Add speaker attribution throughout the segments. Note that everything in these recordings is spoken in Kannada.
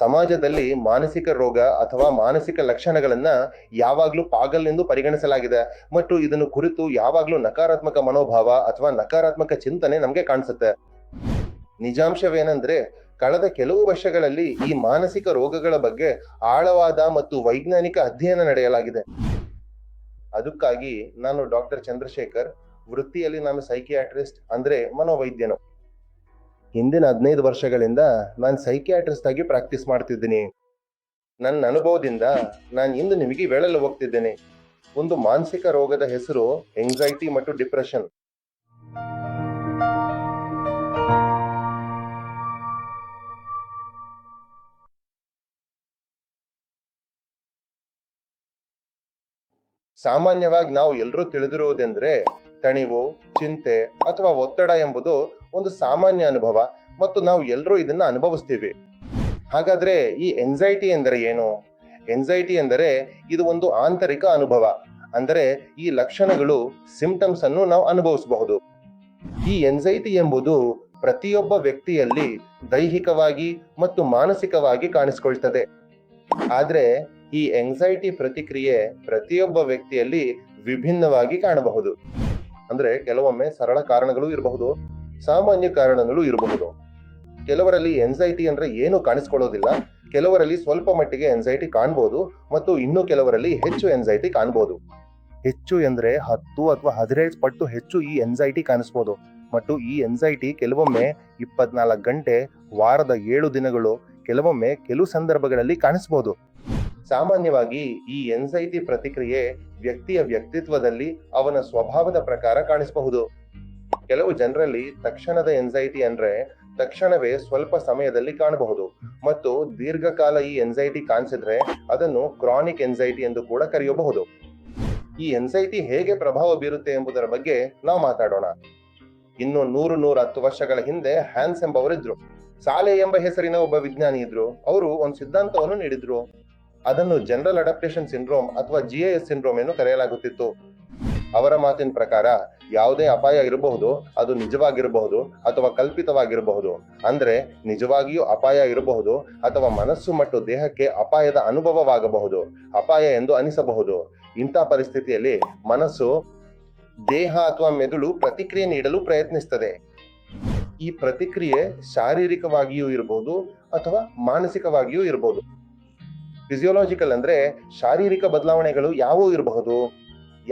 Speaker 1: ಸಮಾಜದಲ್ಲಿ ಮಾನಸಿಕ ರೋಗ ಅಥವಾ ಮಾನಸಿಕ ಲಕ್ಷಣಗಳನ್ನ ಯಾವಾಗ್ಲೂ ಪಾಗಲ್ ಎಂದು ಪರಿಗಣಿಸಲಾಗಿದೆ ಮತ್ತು ಇದನ್ನು ಕುರಿತು ಯಾವಾಗ್ಲೂ ನಕಾರಾತ್ಮಕ ಮನೋಭಾವ ಅಥವಾ ನಕಾರಾತ್ಮಕ ಚಿಂತನೆ ನಮ್ಗೆ ಕಾಣಿಸುತ್ತೆ. ನಿಜಾಂಶವೇನೆಂದ್ರೆ ಕಳೆದ ಕೆಲವು ವರ್ಷಗಳಲ್ಲಿ ಈ ಮಾನಸಿಕ ರೋಗಗಳ ಬಗ್ಗೆ ಆಳವಾದ ಮತ್ತು ವೈಜ್ಞಾನಿಕ ಅಧ್ಯಯನ ನಡೆಯಲಾಗಿದೆ. ಅದಕ್ಕಾಗಿ ನಾನು ಡಾಕ್ಟರ್ ಚಂದ್ರಶೇಖರ್, ವೃತ್ತಿಯಲ್ಲಿ ನಾನು ಸೈಕಿಯಾಟ್ರಿಸ್ಟ್ ಅಂದ್ರೆ ಮನೋವೈದ್ಯನು. ಹಿಂದಿನ 15 ವರ್ಷಗಳಿಂದ ನಾನು ಸೈಕಿಯಾಟ್ರಿಸ್ಟ್ ಆಗಿ ಪ್ರಾಕ್ಟೀಸ್ ಮಾಡ್ತಿದ್ದೀನಿ. ನನ್ನ ಅನುಭವದಿಂದ ನಾನು ಇಂದು ನಿಮಗೆ ಹೇಳಲು ಹೋಗ್ತಿದ್ದೇನೆ. ಒಂದು ಮಾನಸಿಕ ರೋಗದ ಹೆಸರು ಎಂಗ್ಸೈಟಿ ಮತ್ತು ಡಿಪ್ರೆಷನ್. ಸಾಮಾನ್ಯವಾಗಿ ನಾವು ಎಲ್ಲರೂ ತಿಳಿದಿರುವುದೆಂದ್ರೆ ತಣಿವು, ಚಿಂತೆ ಅಥವಾ ಒತ್ತಡ ಎಂಬುದು ಒಂದು ಸಾಮಾನ್ಯ ಅನುಭವ ಮತ್ತು ನಾವು ಎಲ್ಲರೂ ಇದನ್ನ ಅನುಭವಿಸ್ತೀವಿ. ಹಾಗಾದ್ರೆ ಈ ಎಂಗ್ಸೈಟಿ ಎಂದರೆ ಏನು? ಎಂಗ್ಸೈಟಿ ಎಂದರೆ ಇದು ಒಂದು ಆಂತರಿಕ ಅನುಭವ. ಅಂದರೆ ಈ ಲಕ್ಷಣಗಳು, ಸಿಂಪ್ಟಮ್ಸ್ ಅನ್ನು ನಾವು ಅನುಭವಿಸಬಹುದು. ಈ ಎಂಗ್ಸೈಟಿ ಎಂಬುದು ಪ್ರತಿಯೊಬ್ಬ ವ್ಯಕ್ತಿಯಲ್ಲಿ ದೈಹಿಕವಾಗಿ ಮತ್ತು ಮಾನಸಿಕವಾಗಿ ಕಾಣಿಸಿಕೊಳ್ತದೆ. ಆದ್ರೆ ಈ ಎಂಗ್ಸೈಟಿ ಪ್ರತಿಕ್ರಿಯೆ ಪ್ರತಿಯೊಬ್ಬ ವ್ಯಕ್ತಿಯಲ್ಲಿ ವಿಭಿನ್ನವಾಗಿ ಕಾಣಬಹುದು. ಅಂದ್ರೆ ಕೆಲವೊಮ್ಮೆ ಸರಳ ಕಾರಣಗಳು ಇರಬಹುದು, ಸಾಮಾನ್ಯ ಕಾರಣಗಳು ಇರಬಹುದು. ಕೆಲವರಲ್ಲಿ ಎಂಗ್ಸೈಟಿ ಅಂದ್ರೆ ಏನು ಕಾಣಿಸ್ಕೊಳ್ಳೋದಿಲ್ಲ, ಕೆಲವರಲ್ಲಿ ಸ್ವಲ್ಪ ಮಟ್ಟಿಗೆ ಎಂಗ್ಸೈಟಿ ಕಾಣಬಹುದು ಮತ್ತು ಇನ್ನು ಕೆಲವರಲ್ಲಿ ಹೆಚ್ಚು ಎಂಗ್ಸೈಟಿ ಕಾಣಬಹುದು. ಹೆಚ್ಚು ಎಂದ್ರೆ 10 ಅಥವಾ 15 ಪಟ್ಟು ಹೆಚ್ಚು ಈ ಎಂಗ್ಸೈಟಿ ಕಾಣಿಸ್ಬೋದು. ಮತ್ತು ಈ ಎಂಗ್ಸೈಟಿ ಕೆಲವೊಮ್ಮೆ 24 ಗಂಟೆ, ವಾರದ 7 ದಿನಗಳು, ಕೆಲವೊಮ್ಮೆ ಕೆಲವು ಸಂದರ್ಭಗಳಲ್ಲಿ ಕಾಣಿಸ್ಬೋದು. ಸಾಮಾನ್ಯವಾಗಿ ಈ ಎಂಗ್ಸೈಟಿ ಪ್ರತಿಕ್ರಿಯೆ ವ್ಯಕ್ತಿಯ ವ್ಯಕ್ತಿತ್ವದಲ್ಲಿ ಅವನ ಸ್ವಭಾವದ ಪ್ರಕಾರ ಕಾಣಿಸಬಹುದು. ಕೆಲವು ಜನರಲ್ಲಿ ತಕ್ಷಣದ ಎಂಗ್ಸೈಟಿ ಅಂದ್ರೆ ತಕ್ಷಣವೇ ಸ್ವಲ್ಪ ಸಮಯದಲ್ಲಿ ಕಾಣಬಹುದು ಮತ್ತು ದೀರ್ಘಕಾಲ ಈ ಎಂಗ್ಸೈಟಿ ಕಾಣಿಸಿದ್ರೆ ಅದನ್ನು ಕ್ರಾನಿಕ್ ಎಂಗ್ಸೈಟಿ ಎಂದು ಕೂಡ ಕರೆಯಬಹುದು. ಈ ಎಂಗ್ಸೈಟಿ ಹೇಗೆ ಪ್ರಭಾವ ಬೀರುತ್ತೆ ಎಂಬುದರ ಬಗ್ಗೆ ನಾವು ಮಾತಾಡೋಣ. ಇನ್ನು 110 ವರ್ಷಗಳ ಹಿಂದೆ ಹ್ಯಾನ್ಸ್ ಎಂಬವರಿದ್ರು. ಸಾಲೆ ಎಂಬ ಹೆಸರಿನ ಒಬ್ಬ ವಿಜ್ಞಾನಿ ಇದ್ರು. ಅವರು ಒಂದು ಸಿದ್ಧಾಂತವನ್ನು ನೀಡಿದ್ರು. ಅದನ್ನು ಜನರಲ್ ಅಡಾಪ್ಟೇಷನ್ ಸಿಂಡ್ರೋಮ್ ಅಥವಾ GAS ಸಿಂಡ್ರೋಮ್ ಎಂದು ಕರೆಯಲಾಗುತ್ತಿತ್ತು. ಅವರ ಮಾತಿನ ಪ್ರಕಾರ ಯಾವುದೇ ಅಪಾಯ ಇರಬಹುದು, ಅದು ನಿಜವಾಗಿರಬಹುದು ಅಥವಾ ಕಲ್ಪಿತವಾಗಿರಬಹುದು. ಅಂದ್ರೆ ನಿಜವಾಗಿಯೂ ಅಪಾಯ ಇರಬಹುದು ಅಥವಾ ಮನಸ್ಸು ಮತ್ತು ದೇಹಕ್ಕೆ ಅಪಾಯದ ಅನುಭವವಾಗಬಹುದು, ಅಪಾಯ ಎಂದು ಅನಿಸಬಹುದು. ಇಂಥ ಪರಿಸ್ಥಿತಿಯಲ್ಲಿ ಮನಸ್ಸು, ದೇಹ ಅಥವಾ ಮೆದುಳು ಪ್ರತಿಕ್ರಿಯೆ ನೀಡಲು ಪ್ರಯತ್ನಿಸುತ್ತದೆ. ಈ ಪ್ರತಿಕ್ರಿಯೆ ಶಾರೀರಿಕವಾಗಿಯೂ ಇರಬಹುದು ಅಥವಾ ಮಾನಸಿಕವಾಗಿಯೂ ಇರಬಹುದು. ಫಿಸಿಯೋಲಾಜಿಕಲ್ ಅಂದ್ರೆ ಶಾರೀರಿಕ ಬದಲಾವಣೆಗಳು ಯಾವುವು ಇರಬಹುದು.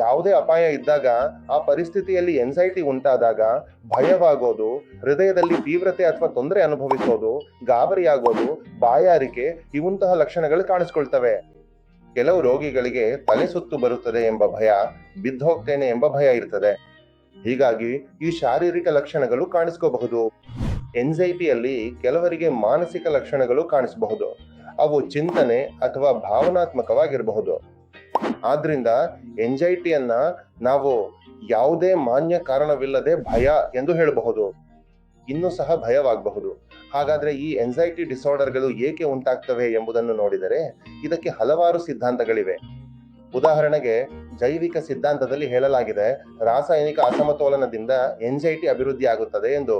Speaker 1: ಯಾವುದೇ ಅಪಾಯ ಇದ್ದಾಗ, ಆ ಪರಿಸ್ಥಿತಿಯಲ್ಲಿ ಎಂಗ್ಸೈಟಿ ಉಂಟಾದಾಗ ಭಯವಾಗೋದು, ಹೃದಯದಲ್ಲಿ ತೀವ್ರತೆ ಅಥವಾ ತೊಂದರೆ ಅನುಭವಿಸೋದು, ಗಾಬರಿಯಾಗೋದು, ಬಾಯಾರಿಕೆ ಇವಂತಹ ಲಕ್ಷಣಗಳು ಕಾಣಿಸ್ಕೊಳ್ತವೆ. ಕೆಲವು ರೋಗಿಗಳಿಗೆ ತಲೆ ಸುತ್ತು ಬರುತ್ತದೆ ಎಂಬ ಭಯ, ಬಿದ್ದೋಗ್ತೇನೆ ಎಂಬ ಭಯ ಇರ್ತದೆ. ಹೀಗಾಗಿ ಈ ಶಾರೀರಿಕ ಲಕ್ಷಣಗಳು ಕಾಣಿಸ್ಕೋಬಹುದು. ಎಂಗ್ಸೈಟಿಯಲ್ಲಿ ಕೆಲವರಿಗೆ ಮಾನಸಿಕ ಲಕ್ಷಣಗಳು ಕಾಣಿಸಬಹುದು. ಅವು ಚಿಂತನೆ ಅಥವಾ ಭಾವನಾತ್ಮಕವಾಗಿರಬಹುದು. ಆದ್ರಿಂದ ಎಂಗ್ಸೈಟಿಯನ್ನ ನಾವು ಯಾವುದೇ ಮಾನ್ಯ ಕಾರಣವಿಲ್ಲದೆ ಭಯ ಎಂದು ಹೇಳಬಹುದು. ಇನ್ನೂ ಸಹ ಭಯವಾಗಬಹುದು. ಹಾಗಾದ್ರೆ ಈ ಎಂಗ್ಸೈಟಿ ಡಿಸಾರ್ಡರ್ಗಳು ಏಕೆ ಉಂಟಾಗ್ತವೆ ಎಂಬುದನ್ನು ನೋಡಿದರೆ ಇದಕ್ಕೆ ಹಲವಾರು ಸಿದ್ಧಾಂತಗಳಿವೆ. ಉದಾಹರಣೆಗೆ ಜೈವಿಕ ಸಿದ್ಧಾಂತದಲ್ಲಿ ಹೇಳಲಾಗಿದೆ, ರಾಸಾಯನಿಕ ಅಸಮತೋಲನದಿಂದ ಎಂಗ್ಸೈಟಿ ಅಭಿವೃದ್ಧಿ ಆಗುತ್ತದೆ ಎಂದು.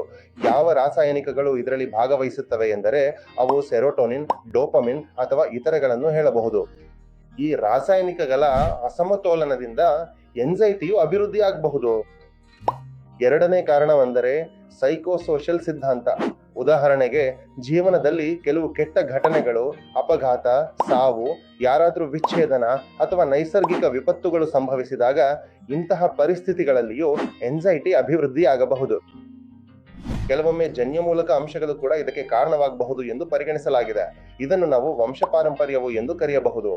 Speaker 1: ಯಾವ ರಾಸಾಯನಿಕಗಳು ಇದರಲ್ಲಿ ಭಾಗವಹಿಸುತ್ತವೆ ಎಂದರೆ ಅವು ಸೆರೋಟೋನಿನ್, ಡೋಪಮಿನ್ ಅಥವಾ ಇತರೆಗಳನ್ನು ಹೇಳಬಹುದು. ಈ ರಾಸಾಯನಿಕಗಳ ಅಸಮತೋಲನದಿಂದ ಎಂಗ್ಸೈಟಿಯು ಅಭಿವೃದ್ಧಿ ಆಗಬಹುದು. ಎರಡನೇ ಕಾರಣವೆಂದರೆ ಸೈಕೋಸೋಷಿಯಲ್ ಸಿದ್ಧಾಂತ. ಉದಾಹರಣೆಗೆ ಜೀವನದಲ್ಲಿ ಕೆಲವು ಕೆಟ್ಟ ಘಟನೆಗಳು, ಅಪಘಾತ, ಸಾವು, ಯಾರಾದರೂ ವಿಚ್ಛೇದನ ಅಥವಾ ನೈಸರ್ಗಿಕ ವಿಪತ್ತುಗಳು ಸಂಭವಿಸಿದಾಗ ಇಂತಹ ಪರಿಸ್ಥಿತಿಗಳಲ್ಲಿಯೂ ಎಂಗ್ಸೈಟಿ ಅಭಿವೃದ್ಧಿ ಆಗಬಹುದು. ಕೆಲವೊಮ್ಮೆ ಜನ್ಯಮೂಲಕ ಅಂಶಗಳು ಕೂಡ ಇದಕ್ಕೆ ಕಾರಣವಾಗಬಹುದು ಎಂದು ಪರಿಗಣಿಸಲಾಗಿದೆ. ಇದನ್ನು ನಾವು ವಂಶಪಾರಂಪರ್ಯವು ಎಂದು ಕರೆಯಬಹುದು.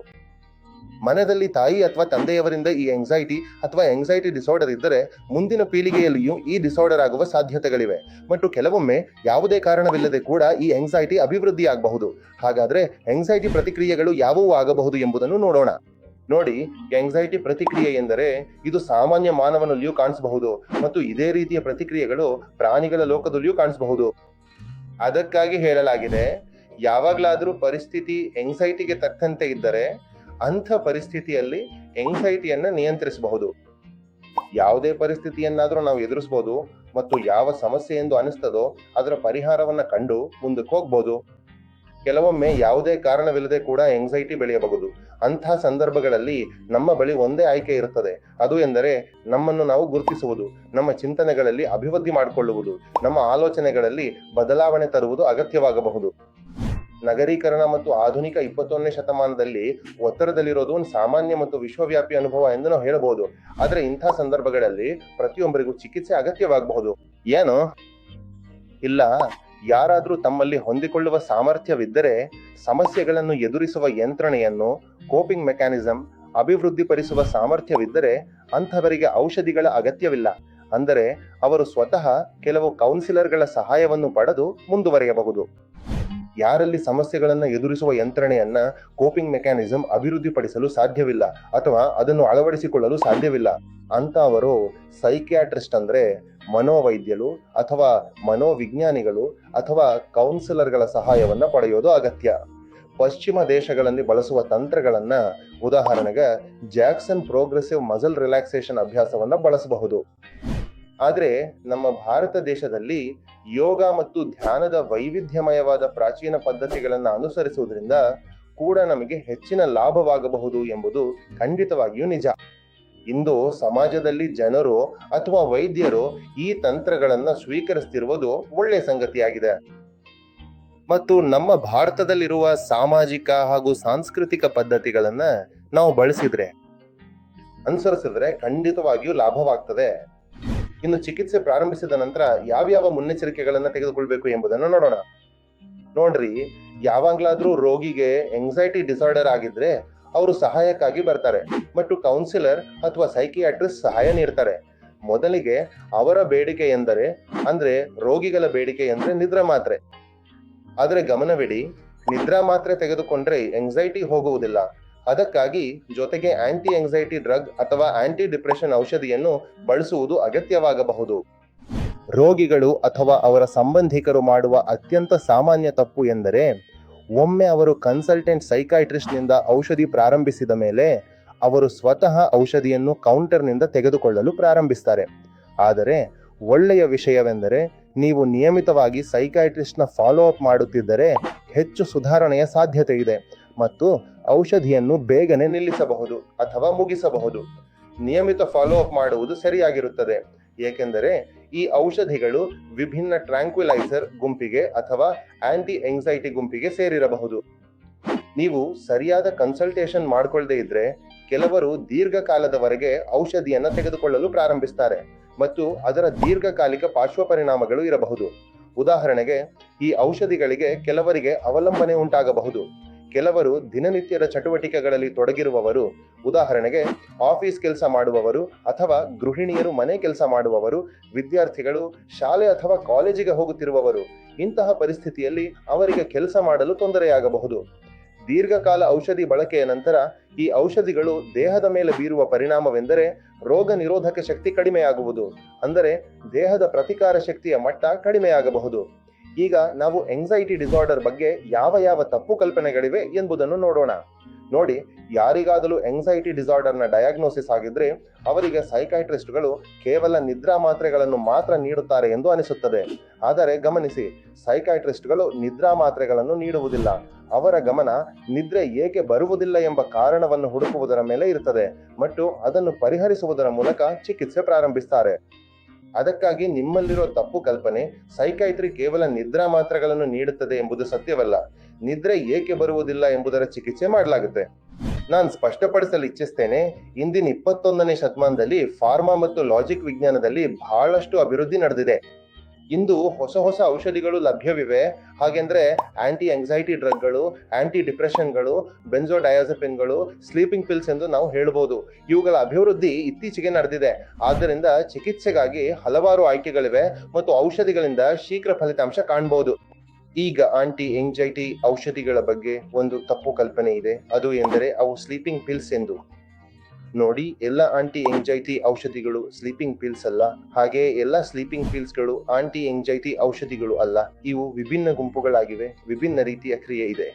Speaker 1: ಮನೆಯಲ್ಲಿ ತಾಯಿ ಅಥವಾ ತಂದೆಯವರಿಂದ ಈ ಎಂಗ್ಸೈಟಿ ಅಥವಾ ಎಂಗ್ಸೈಟಿ ಡಿಸಾರ್ಡರ್ ಇದ್ದರೆ ಮುಂದಿನ ಪೀಳಿಗೆಯಲ್ಲಿಯೂ ಈ ಡಿಸಾರ್ಡರ್ ಆಗುವ ಸಾಧ್ಯತೆಗಳಿವೆ. ಮತ್ತು ಕೆಲವೊಮ್ಮೆ ಯಾವುದೇ ಕಾರಣವಿಲ್ಲದೆ ಕೂಡ ಈ ಎಂಗ್ಸೈಟಿ ಅಭಿವೃದ್ಧಿ ಆಗಬಹುದು. ಹಾಗಾದ್ರೆ ಎಂಗ್ಸೈಟಿ ಪ್ರತಿಕ್ರಿಯೆಗಳು ಯಾವುವು ಆಗಬಹುದು ಎಂಬುದನ್ನು ನೋಡೋಣ. ನೋಡಿ, ಎಂಗ್ಸೈಟಿ ಪ್ರತಿಕ್ರಿಯೆ ಎಂದರೆ ಇದು ಸಾಮಾನ್ಯ ಮಾನವನಲ್ಲಿಯೂ ಕಾಣಿಸಬಹುದು ಮತ್ತು ಇದೇ ರೀತಿಯ ಪ್ರತಿಕ್ರಿಯೆಗಳು ಪ್ರಾಣಿಗಳ ಲೋಕದಲ್ಲಿಯೂ ಕಾಣಿಸಬಹುದು. ಅದಕ್ಕಾಗಿ ಹೇಳಲಾಗಿದೆ, ಯಾವಾಗಲಾದರೂ ಪರಿಸ್ಥಿತಿ ಎಂಗ್ಸೈಟಿಗೆ ತಕ್ಕಂತೆ ಇದ್ದರೆ ಅಂಥ ಪರಿಸ್ಥಿತಿಯಲ್ಲಿ ಎಂಗ್ಸೈಟಿಯನ್ನ ನಿಯಂತ್ರಿಸಬಹುದು. ಯಾವುದೇ ಪರಿಸ್ಥಿತಿಯನ್ನಾದರೂ ನಾವು ಎದುರಿಸಬಹುದು ಮತ್ತು ಯಾವ ಸಮಸ್ಯೆ ಎಂದು ಅನಿಸ್ತದೋ ಅದರ ಪರಿಹಾರವನ್ನ ಕಂಡು ಮುಂದಕ್ಕೆ ಹೋಗ್ಬೋದು. ಕೆಲವೊಮ್ಮೆ ಯಾವುದೇ ಕಾರಣವಿಲ್ಲದೆ ಕೂಡ ಎಂಗ್ಸೈಟಿ ಬೆಳೆಯಬಹುದು. ಅಂತಹ ಸಂದರ್ಭಗಳಲ್ಲಿ ನಮ್ಮ ಬಳಿ ಒಂದೇ ಆಯ್ಕೆ ಇರುತ್ತದೆ. ಅದು ಎಂದರೆ ನಮ್ಮನ್ನು ನಾವು ಗುರುತಿಸುವುದು, ನಮ್ಮ ಚಿಂತನೆಗಳಲ್ಲಿ ಅಭಿವೃದ್ಧಿ ಮಾಡಿಕೊಳ್ಳುವುದು, ನಮ್ಮ ಆಲೋಚನೆಗಳಲ್ಲಿ ಬದಲಾವಣೆ ತರುವುದು ಅಗತ್ಯವಾಗಬಹುದು. ನಗರೀಕರಣ ಮತ್ತು ಆಧುನಿಕ 21ನೇ ಶತಮಾನದಲ್ಲಿ ಒತ್ತಡದಲ್ಲಿರೋದು ಒಂದು ಸಾಮಾನ್ಯ ಮತ್ತು ವಿಶ್ವವ್ಯಾಪಿ ಅನುಭವ ಎಂದು ನಾವು ಹೇಳಬಹುದು. ಆದ್ರೆ ಇಂಥ ಸಂದರ್ಭಗಳಲ್ಲಿ ಪ್ರತಿಯೊಬ್ಬರಿಗೂ ಚಿಕಿತ್ಸೆ ಅಗತ್ಯವಾಗಬಹುದು. ಏನು ಇಲ್ಲ, ಯಾರಾದ್ರೂ ತಮ್ಮಲ್ಲಿ ಹೊಂದಿಕೊಳ್ಳುವ ಸಾಮರ್ಥ್ಯವಿದ್ದರೆ ಸಮಸ್ಯೆಗಳನ್ನು ಎದುರಿಸುವ ಯಂತ್ರಣೆಯನ್ನು, ಕೋಪಿಂಗ್ ಮೆಕ್ಯಾನಿಸಮ್ ಅಭಿವೃದ್ಧಿಪಡಿಸುವ ಸಾಮರ್ಥ್ಯವಿದ್ದರೆ ಅಂಥವರಿಗೆ ಔಷಧಿಗಳ ಅಗತ್ಯವಿಲ್ಲ. ಅಂದರೆ ಅವರು ಸ್ವತಃ ಕೆಲವು ಕೌನ್ಸಿಲರ್ಗಳ ಸಹಾಯವನ್ನು ಪಡೆದು ಮುಂದುವರಿಯಬಹುದು. ಯಾರಲ್ಲಿ ಸಮಸ್ಯೆಗಳನ್ನು ಎದುರಿಸುವ ಯಂತ್ರಣೆಯನ್ನ, ಕೋಪಿಂಗ್ ಮೆಕ್ಯಾನಿಸಮ್ ಅಭಿವೃದ್ಧಿಪಡಿಸಲು ಸಾಧ್ಯವಿಲ್ಲ ಅಥವಾ ಅದನ್ನು ಅಳವಡಿಸಿಕೊಳ್ಳಲು ಸಾಧ್ಯವಿಲ್ಲ ಅಂತ ಅವರು ಸೈಕಿಯಾಟ್ರಿಸ್ಟ್ ಅಂದ್ರೆ ಮನೋವೈದ್ಯರು ಅಥವಾ ಮನೋವಿಜ್ಞಾನಿಗಳು ಅಥವಾ ಕೌನ್ಸಿಲರ್ಗಳ ಸಹಾಯವನ್ನ ಪಡೆಯೋದು ಅಗತ್ಯ. ಪಶ್ಚಿಮ ದೇಶಗಳಲ್ಲಿ ಬಳಸುವ ತಂತ್ರಗಳನ್ನ, ಉದಾಹರಣೆಗೆ ಜಾಕ್ಸನ್ ಪ್ರೋಗ್ರೆಸಿವ್ ಮಸಲ್ ರಿಲ್ಯಾಕ್ಸೇಷನ್ ಅಭ್ಯಾಸವನ್ನ ಬಳಸಬಹುದು. ಆದ್ರೆ ನಮ್ಮ ಭಾರತ ದೇಶದಲ್ಲಿ ಯೋಗ ಮತ್ತು ಧ್ಯಾನದ ವೈವಿಧ್ಯಮಯವಾದ ಪ್ರಾಚೀನ ಪದ್ಧತಿಗಳನ್ನು ಅನುಸರಿಸುವುದರಿಂದ ಕೂಡ ನಮಗೆ ಹೆಚ್ಚಿನ ಲಾಭವಾಗಬಹುದು ಎಂಬುದು ಖಂಡಿತವಾಗಿಯೂ ನಿಜ. ಇಂದು ಸಮಾಜದಲ್ಲಿ ಜನರು ಅಥವಾ ವೈದ್ಯರು ಈ ತಂತ್ರಗಳನ್ನ ಸ್ವೀಕರಿಸುತ್ತಿರುವುದು ಒಳ್ಳೆಯ ಸಂಗತಿಯಾಗಿದೆ. ಮತ್ತು ನಮ್ಮ ಭಾರತದಲ್ಲಿರುವ ಸಾಮಾಜಿಕ ಹಾಗೂ ಸಾಂಸ್ಕೃತಿಕ ಪದ್ಧತಿಗಳನ್ನ ನಾವು ಅನುಸರಿಸಿದ್ರೆ ಖಂಡಿತವಾಗಿಯೂ ಲಾಭವಾಗ್ತದೆ. ಇನ್ನು ಚಿಕಿತ್ಸೆ ಪ್ರಾರಂಭಿಸಿದ ನಂತರ ಯಾವ್ಯಾವ ಮುನ್ನೆಚ್ಚರಿಕೆಗಳನ್ನ ತೆಗೆದುಕೊಳ್ಬೇಕು ಎಂಬುದನ್ನು ನೋಡೋಣ. ನೋಡ್ರಿ, ಯಾವಾಗ್ಲಾದ್ರೂ ರೋಗಿಗೆ ಎಂಗ್ಸೈಟಿ ಡಿಸಾರ್ಡರ್ ಆಗಿದ್ರೆ ಅವರು ಸಹಾಯಕ್ಕಾಗಿ ಬರ್ತಾರೆ ಮತ್ತು ಕೌನ್ಸಿಲರ್ ಅಥವಾ ಸೈಕಿಯಾಟ್ರಿಸ್ಟ್ ಸಹಾಯ ನೀಡ್ತಾರೆ. ಮೊದಲಿಗೆ ಅವರ ಬೇಡಿಕೆ ಎಂದರೆ, ಅಂದ್ರೆ ರೋಗಿಗಳ ಬೇಡಿಕೆ ಎಂದ್ರೆ ನಿದ್ರಾ ಮಾತ್ರೆ. ಆದ್ರೆ ಗಮನವಿಡಿ, ನಿದ್ರಾ ಮಾತ್ರೆ ತೆಗೆದುಕೊಂಡ್ರೆ ಎಂಗ್ಸೈಟಿ ಹೋಗುವುದಿಲ್ಲ. ಅದಕ್ಕಾಗಿ ಜೊತೆಗೆ ಆಂಟಿ ಎಂಗ್ಸೈಟಿ ಡ್ರಗ್ ಅಥವಾ ಆಂಟಿ ಡಿಪ್ರೆಷನ್ ಔಷಧಿಯನ್ನು ಬಳಸುವುದು ಅಗತ್ಯವಾಗಬಹುದು. ರೋಗಿಗಳು ಅಥವಾ ಅವರ ಸಂಬಂಧಿಕರು ಮಾಡುವ ಅತ್ಯಂತ ಸಾಮಾನ್ಯ ತಪ್ಪು ಎಂದರೆ, ಒಮ್ಮೆ ಅವರು ಕನ್ಸಲ್ಟೆಂಟ್ ಸೈಕಾಟ್ರಿಸ್ಟ್ನಿಂದ ಔಷಧಿ ಪ್ರಾರಂಭಿಸಿದ ಮೇಲೆ ಅವರು ಸ್ವತಃ ಔಷಧಿಯನ್ನು ಕೌಂಟರ್ನಿಂದ ತೆಗೆದುಕೊಳ್ಳಲು ಪ್ರಾರಂಭಿಸ್ತಾರೆ. ಆದರೆ ಒಳ್ಳೆಯ ವಿಷಯವೆಂದರೆ, ನೀವು ನಿಯಮಿತವಾಗಿ ಸೈಕಾಟ್ರಿಸ್ಟ್ನ ಫಾಲೋ ಅಪ್ ಮಾಡುತ್ತಿದ್ದರೆ ಹೆಚ್ಚು ಸುಧಾರಣೆಯ ಸಾಧ್ಯತೆ ಇದೆ ಮತ್ತು ಔಷಧಿಯನ್ನು ಬೇಗನೆ ನಿಲ್ಲಿಸಬಹುದು ಅಥವಾ ಮುಗಿಸಬಹುದು. ನಿಯಮಿತ ಫಾಲೋ ಅಪ್ ಮಾಡುವುದು ಸರಿಯಾಗಿರುತ್ತದೆ, ಏಕೆಂದರೆ ಈ ಔಷಧಿಗಳು ವಿಭಿನ್ನ ಟ್ರ್ಯಾಂಕ್ವಿಲೈಸರ್ ಗುಂಪಿಗೆ ಅಥವಾ ಆಂಟಿ ಎಂಗ್ಸೈಟಿ ಗುಂಪಿಗೆ ಸೇರಿರಬಹುದು. ನೀವು ಸರಿಯಾದ ಕನ್ಸಲ್ಟೇಷನ್ ಮಾಡಿಕೊಳ್ಳದೆ ಇದ್ರೆ ಕೆಲವರು ದೀರ್ಘಕಾಲದವರೆಗೆ ಔಷಧಿಯನ್ನ ತೆಗೆದುಕೊಳ್ಳಲು ಪ್ರಾರಂಭಿಸ್ತಾರೆ ಮತ್ತು ಅದರ ದೀರ್ಘಕಾಲಿಕ ಪಾರ್ಶ್ವ ಪರಿಣಾಮಗಳು ಇರಬಹುದು. ಉದಾಹರಣೆಗೆ, ಈ ಔಷಧಿಗಳಿಗೆ ಕೆಲವರಿಗೆ ಅವಲಂಬನೆ ಉಂಟಾಗಬಹುದು. ಕೆಲವರು ದಿನನಿತ್ಯದ ಚಟುವಟಿಕೆಗಳಲ್ಲಿ ತೊಡಗಿರುವವರು, ಉದಾಹರಣೆಗೆ ಆಫೀಸ್ ಕೆಲಸ ಮಾಡುವವರು ಅಥವಾ ಗೃಹಿಣಿಯರು, ಮನೆ ಕೆಲಸ ಮಾಡುವವರು, ವಿದ್ಯಾರ್ಥಿಗಳು, ಶಾಲೆ ಅಥವಾ ಕಾಲೇಜಿಗೆ ಹೋಗುತ್ತಿರುವವರು, ಇಂತಹ ಪರಿಸ್ಥಿತಿಯಲ್ಲಿ ಅವರಿಗೆ ಕೆಲಸ ಮಾಡಲು ತೊಂದರೆಯಾಗಬಹುದು. ದೀರ್ಘಕಾಲ ಔಷಧಿ ಬಳಕೆಯ ನಂತರ ಈ ಔಷಧಿಗಳು ದೇಹದ ಮೇಲೆ ಬೀರುವ ಪರಿಣಾಮವೆಂದರೆ ರೋಗ ನಿರೋಧಕ ಶಕ್ತಿ ಕಡಿಮೆಯಾಗುವುದು, ಅಂದರೆ ದೇಹದ ಪ್ರತಿಕಾರ ಶಕ್ತಿಯ ಮಟ್ಟ ಕಡಿಮೆಯಾಗಬಹುದು. ಈಗ ನಾವು ಎಂಗ್ಸೈಟಿ ಡಿಸಾರ್ಡರ್ ಬಗ್ಗೆ ಯಾವ ತಪ್ಪು ಕಲ್ಪನೆಗಳಿವೆ ಎಂಬುದನ್ನು ನೋಡೋಣ. ನೋಡಿ, ಯಾರಿಗಾದರೂ ಎಂಗ್ಸೈಟಿ ಡಿಸಾರ್ಡರ್ನ ಡಯಾಗ್ನೋಸಿಸ್ ಆಗಿದ್ರೆ ಅವರಿಗೆ ಸೈಕಾಟ್ರಿಸ್ಟ್ಗಳು ಕೇವಲ ನಿದ್ರಾ ಮಾತ್ರೆಗಳನ್ನು ಮಾತ್ರ ನೀಡುತ್ತಾರೆ ಎಂದು ಅನಿಸುತ್ತದೆ. ಆದರೆ ಗಮನಿಸಿ, ಸೈಕಾಟ್ರಿಸ್ಟ್ಗಳು ನಿದ್ರಾ ಮಾತ್ರೆಗಳನ್ನು ನೀಡುವುದಿಲ್ಲ. ಅವರ ಗಮನ ನಿದ್ರೆ ಏಕೆ ಬರುವುದಿಲ್ಲ ಎಂಬ ಕಾರಣವನ್ನು ಹುಡುಕುವುದರ ಮೇಲೆ ಇರುತ್ತದೆ ಮತ್ತು ಅದನ್ನು ಪರಿಹರಿಸುವುದರ ಮೂಲಕ ಚಿಕಿತ್ಸೆ ಪ್ರಾರಂಭಿಸ್ತಾರೆ. ಅದಕ್ಕಾಗಿ ನಿಮ್ಮಲ್ಲಿರೋ ತಪ್ಪು ಕಲ್ಪನೆ, ಸೈಕೈಟ್ರಿ ಕೇವಲ ನಿದ್ರಾ ಮಾತ್ರೆಗಳನ್ನು ನೀಡುತ್ತದೆ ಎಂಬುದು ಸತ್ಯವಲ್ಲ. ನಿದ್ರೆ ಏಕೆ ಬರುವುದಿಲ್ಲ ಎಂಬುದರ ಚಿಕಿತ್ಸೆ ಮಾಡಲಾಗುತ್ತೆ. ನಾನು ಸ್ಪಷ್ಟಪಡಿಸಲು ಇಚ್ಛಿಸ್ತೇನೆ, ಇಂದಿನ 21ನೇ ಶತಮಾನದಲ್ಲಿ ಫಾರ್ಮಾ ಮತ್ತು ಲಾಜಿಕ್ ವಿಜ್ಞಾನದಲ್ಲಿ ಬಹಳಷ್ಟು ಅಭಿವೃದ್ಧಿ ನಡೆದಿದೆ. ಇಂದು ಹೊಸ ಔಷಧಿಗಳು ಲಭ್ಯವಿವೆ. ಹಾಗೆಂದ್ರೆ ಆಂಟಿ ಎಂಗ್ಸೈಟಿ ಡ್ರಗ್ಗಳು, ಆಂಟಿ ಡಿಪ್ರೆಷನ್ಗಳು, ಬೆನ್ಜೋಡಯಾಜೆಪಿನ್ಗಳು, ಸ್ಲೀಪಿಂಗ್ ಪಿಲ್ಸ್ ಎಂದು ನಾವು ಹೇಳ್ಬೋದು. ಇವುಗಳ ಅಭಿವೃದ್ಧಿ ಇತ್ತೀಚೆಗೆ ನಡೆದಿದೆ. ಆದ್ದರಿಂದ ಚಿಕಿತ್ಸೆಗಾಗಿ ಹಲವಾರು ಆಯ್ಕೆಗಳಿವೆ ಮತ್ತು ಔಷಧಿಗಳಿಂದ ಶೀಘ್ರ ಫಲಿತಾಂಶ ಕಾಣಬಹುದು. ಈಗ ಆಂಟಿ ಎಂಗ್ಸೈಟಿ ಔಷಧಿಗಳ ಬಗ್ಗೆ ಒಂದು ತಪ್ಪು ಕಲ್ಪನೆ ಇದೆ. ಅದು ಎಂದರೆ ಅವು ಸ್ಲೀಪಿಂಗ್ ಪಿಲ್ಸ್ ಎಂದು. ನೋಡಿ, ಎಲ್ಲ ಆಂಟಿ ಎಂಗ್ಸೈಟಿ ಔಷಧಿಗಳು ಸ್ಲೀಪಿಂಗ್ ಪಿಲ್ಸ್ ಅಲ್ಲ. ಹಾಗೆ ಎಲ್ಲ ಸ್ಲೀಪಿಂಗ್ ಪಿಲ್ಸ್ಗಳು ಆಂಟಿ ಎಂಗ್ಸೈಟಿ ಔಷಧಿಗಳು ಅಲ್ಲ. ಇವು ವಿಭಿನ್ನ ಗುಂಪುಗಳಾಗಿವೆ, ವಿಭಿನ್ನ ರೀತಿಯ ಕ್ರಿಯೆ ಇದೆ.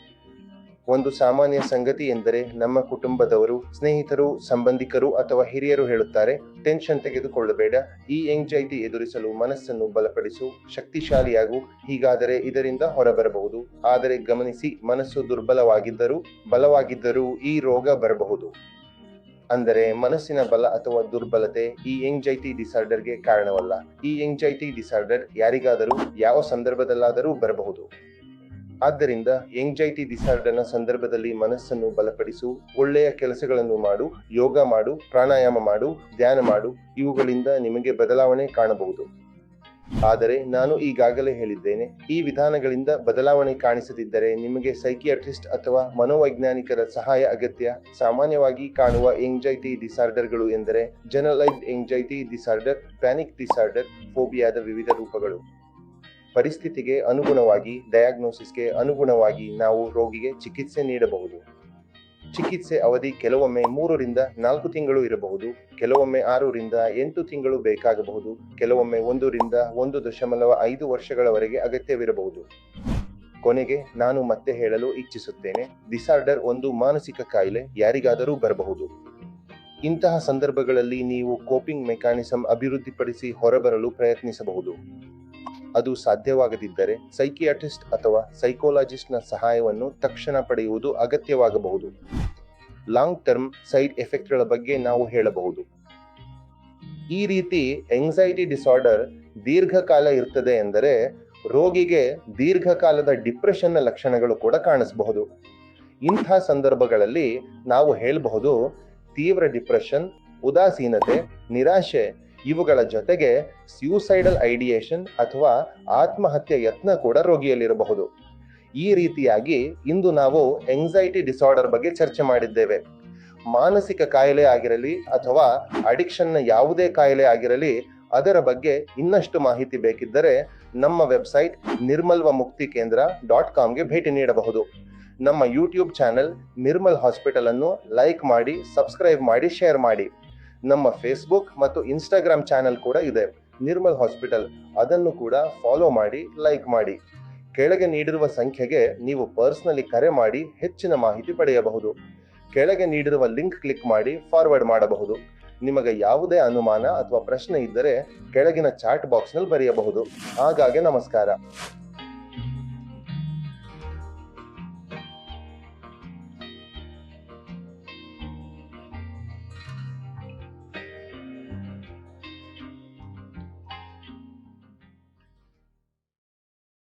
Speaker 1: ಒಂದು ಸಾಮಾನ್ಯ ಸಂಗತಿ ಎಂದರೆ ನಮ್ಮ ಕುಟುಂಬದವರು, ಸ್ನೇಹಿತರು, ಸಂಬಂಧಿಕರು ಅಥವಾ ಹಿರಿಯರು ಹೇಳುತ್ತಾರೆ, ಟೆನ್ಷನ್ ತೆಗೆದುಕೊಳ್ಳಬೇಡ, ಈ ಎಂಗ್ಜೈಟಿ ಎದುರಿಸಲು ಮನಸ್ಸನ್ನು ಬಲಪಡಿಸು, ಶಕ್ತಿಶಾಲಿಯಾಗು, ಹೀಗಾದರೆ ಇದರಿಂದ ಹೊರಬರಬಹುದು. ಆದರೆ ಗಮನಿಸಿ, ಮನಸ್ಸು ಬಲವಾಗಿದ್ದರೂ ಈ ರೋಗ ಬರಬಹುದು. ಅಂದರೆ ಮನಸ್ಸಿನ ಬಲ ಅಥವಾ ದುರ್ಬಲತೆ ಈ ಎಂಗ್ಜೈಟಿ ಡಿಸಾರ್ಡರ್ಗೆ ಕಾರಣವಲ್ಲ. ಈ ಎಂಗ್ಜೈಟಿ ಡಿಸಾರ್ಡರ್ ಯಾರಿಗಾದರೂ ಯಾವ ಸಂದರ್ಭದಲ್ಲಾದರೂ ಬರಬಹುದು. ಆದ್ದರಿಂದ ಎಂಗ್ಜೈಟಿ ಡಿಸಾರ್ಡರ್ನ ಸಂದರ್ಭದಲ್ಲಿ ಮನಸ್ಸನ್ನು ಬಲಪಡಿಸು, ಒಳ್ಳೆಯ ಕೆಲಸಗಳನ್ನು ಮಾಡು, ಯೋಗ ಮಾಡು, ಪ್ರಾಣಾಯಾಮ ಮಾಡು, ಧ್ಯಾನ ಮಾಡು, ಇವುಗಳಿಂದ ನಿಮಗೆ ಬದಲಾವಣೆ ಕಾಣಬಹುದು. ಆದರೆ ನಾನು ಈಗಾಗಲೇ ಹೇಳಿದ್ದೇನೆ, ಈ ವಿಧಾನಗಳಿಂದ ಬದಲಾವಣೆ ಕಾಣಿಸದಿದ್ದರೆ ನಿಮಗೆ ಸೈಕಿಯಾಟ್ರಿಸ್ಟ್ ಅಥವಾ ಮನೋವೈಜ್ಞಾನಿಕರ ಸಹಾಯ ಅಗತ್ಯ. ಸಾಮಾನ್ಯವಾಗಿ ಕಾಣುವ ಎಂಗ್ಜೈಟಿ ಡಿಸಾರ್ಡರ್ಗಳು ಎಂದರೆ ಜನರಲೈಸ್ಡ್ ಎಂಗ್ಜೈಟಿ ಡಿಸಾರ್ಡರ್, ಪ್ಯಾನಿಕ್ ಡಿಸಾರ್ಡರ್, ಫೋಬಿಯಾದ ವಿವಿಧ ರೂಪಗಳು. ಪರಿಸ್ಥಿತಿಗೆ ಅನುಗುಣವಾಗಿ, ಡಯಾಗ್ನೋಸಿಸ್ಗೆ ಅನುಗುಣವಾಗಿ ನಾವು ರೋಗಿಗೆ ಚಿಕಿತ್ಸೆ ನೀಡಬಹುದು. ಚಿಕಿತ್ಸೆ ಅವಧಿ ಕೆಲವೊಮ್ಮೆ 3 ರಿಂದ 4 ತಿಂಗಳು ಇರಬಹುದು, ಕೆಲವೊಮ್ಮೆ 6 ರಿಂದ 8 ತಿಂಗಳು ಬೇಕಾಗಬಹುದು, ಕೆಲವೊಮ್ಮೆ 1 ರಿಂದ 1.5 ವರ್ಷಗಳವರೆಗೆ ಅಗತ್ಯವಿರಬಹುದು. ಕೊನೆಗೆ ನಾನು ಮತ್ತೆ ಹೇಳಲು ಇಚ್ಛಿಸುತ್ತೇನೆ, ಡಿಸಾರ್ಡರ್ ಒಂದು ಮಾನಸಿಕ ಕಾಯಿಲೆ, ಯಾರಿಗಾದರೂ ಬರಬಹುದು. ಇಂತಹ ಸಂದರ್ಭಗಳಲ್ಲಿ ನೀವು ಕೋಪಿಂಗ್ ಮೆಕ್ಯಾನಿಸಮ್ ಅಭಿವೃದ್ಧಿಪಡಿಸಿ ಹೊರಬರಲು ಪ್ರಯತ್ನಿಸಬಹುದು. ಅದು ಸಾಧ್ಯವಾಗದಿದ್ದರೆ ಸೈಕಿಯಾಟ್ರಿಸ್ಟ್ ಅಥವಾ ಸೈಕೋಲಾಜಿಸ್ಟ್ನ ಸಹಾಯವನ್ನು ತಕ್ಷಣ ಪಡೆಯುವುದು ಅಗತ್ಯವಾಗಬಹುದು. ಲಾಂಗ್ ಟರ್ಮ್ ಸೈಡ್ ಎಫೆಕ್ಟ್ಗಳ ಬಗ್ಗೆ ನಾವು ಹೇಳಬಹುದು. ಈ ರೀತಿ ಎಂಗ್ಸೈಟಿ ಡಿಸಾರ್ಡರ್ ದೀರ್ಘಕಾಲ ಇರ್ತದೆ ಎಂದರೆ ರೋಗಿಗೆ ದೀರ್ಘಕಾಲದ ಡಿಪ್ರೆಷನ್ನ ಲಕ್ಷಣಗಳು ಕೂಡ ಕಾಣಿಸಬಹುದು. ಇಂಥ ಸಂದರ್ಭಗಳಲ್ಲಿ ನಾವು ಹೇಳಬಹುದು, ತೀವ್ರ ಡಿಪ್ರೆಷನ್, ಉದಾಸೀನತೆ, ನಿರಾಶೆ ಇವುಗಳ ಜೊತೆಗೆ ಸ್ಯೂಸೈಡಲ್ ಐಡಿಯೇಷನ್ ಅಥವಾ ಆತ್ಮಹತ್ಯೆ ಯತ್ನ ಕೂಡ ರೋಗಿಯಲ್ಲಿರಬಹುದು. ಈ ರೀತಿಯಾಗಿ ಇಂದು ನಾವು ಎಂಗ್ಸೈಟಿ ಡಿಸಾರ್ಡರ್ ಬಗ್ಗೆ ಚರ್ಚೆ ಮಾಡಿದ್ದೇವೆ. ಮಾನಸಿಕ ಕಾಯಿಲೆ ಆಗಿರಲಿ ಅಥವಾ ಅಡಿಕ್ಷನ್ನ ಯಾವುದೇ ಕಾಯಿಲೆ ಆಗಿರಲಿ, ಅದರ ಬಗ್ಗೆ ಇನ್ನಷ್ಟು ಮಾಹಿತಿ ಬೇಕಿದ್ದರೆ ನಮ್ಮ ವೆಬ್ಸೈಟ್ nirmalvamuktikendra.com ಭೇಟಿ ನೀಡಬಹುದು. ನಮ್ಮ ಯೂಟ್ಯೂಬ್ ಚಾನೆಲ್ ನಿರ್ಮಲ್ ಹಾಸ್ಪಿಟಲ್ ಅನ್ನು ಲೈಕ್ ಮಾಡಿ, ಸಬ್ಸ್ಕ್ರೈಬ್ ಮಾಡಿ, ಶೇರ್ ಮಾಡಿ. ನಮ್ಮ ಫೇಸ್ಬುಕ್ ಮತ್ತು ಇನ್ಸ್ಟಾಗ್ರಾಮ್ ಚಾನೆಲ್ ಕೂಡ ಇದೆ, ನಿರ್ಮಲ್ ಹಾಸ್ಪಿಟಲ್, ಅದನ್ನು ಕೂಡ ಫಾಲೋ ಮಾಡಿ, ಲೈಕ್ ಮಾಡಿ. ಕೆಳಗೆ ನೀಡಿರುವ ಸಂಖ್ಯೆಗೆ ನೀವು ಪರ್ಸನಲಿ ಕರೆ ಮಾಡಿ ಹೆಚ್ಚಿನ ಮಾಹಿತಿ ಪಡೆಯಬಹುದು. ಕೆಳಗೆ ನೀಡಿರುವ ಲಿಂಕ್ ಕ್ಲಿಕ್ ಮಾಡಿ ಫಾರ್ವರ್ಡ್ ಮಾಡಬಹುದು. ನಿಮಗೆ ಯಾವುದೇ ಅನುಮಾನ ಅಥವಾ ಪ್ರಶ್ನೆ ಇದ್ದರೆ ಕೆಳಗಿನ ಚಾಟ್ ಬಾಕ್ಸ್ನಲ್ಲಿ ಬರೆಯಬಹುದು. ಹಾಗಾಗಿ ನಮಸ್ಕಾರ.